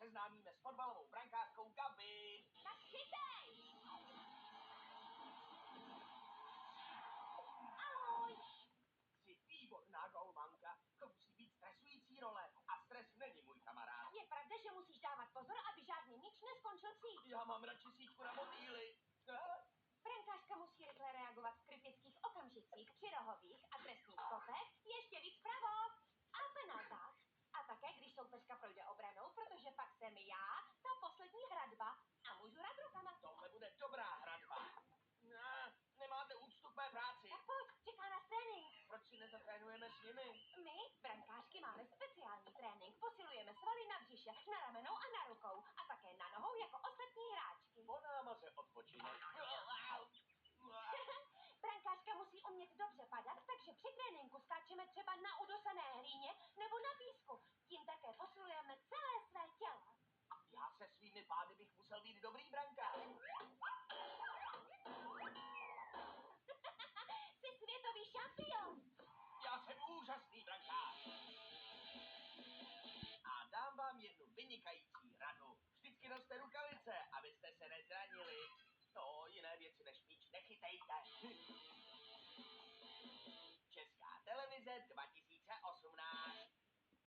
seznámíme s fotbalovou brankářkou Gabi. Tak chytej! Ahoj! Jsi výborná golmanka. To musí být stresující role. A stres není můj kamarád. Je pravda, že musíš dávat pozor, aby žádný míč neskončil v síť. Já mám radši síťku na motýly. Brankářka musí rychle reagovat v kritických okamžicích, při rohových a trestních kopech, ještě víc vpravo a penaltách. A také, když soupeřka projde obranou, protože pak jsem já, ta poslední hradba a můžu hrát rukama. Tohle bude dobrá hradba. Nemáte úctu k mé práci. Tak pojď, čeká nás trénink. Proč si nezatrénujeme s nimi? My, brankářky, máme speciální trénink. Posilujeme svaly na břiše, na ramenou a na rukou. A také na nohou jako ostatní hráčky. Po námaze odpočine. Brankářka musí umět dobře padat, takže při tréninku skáčeme třeba na udusané hlíně nebo na písku. Tím také posilujeme celé své tělo. Já se svými pády bych musel být dobrý brankář. Jsi světový šampion. Já jsem úžasný brankář. A dám vám jednu vynikající radu. Vždycky noste rukavice, abyste se nezranili. To jiné věci než míč nechytejte.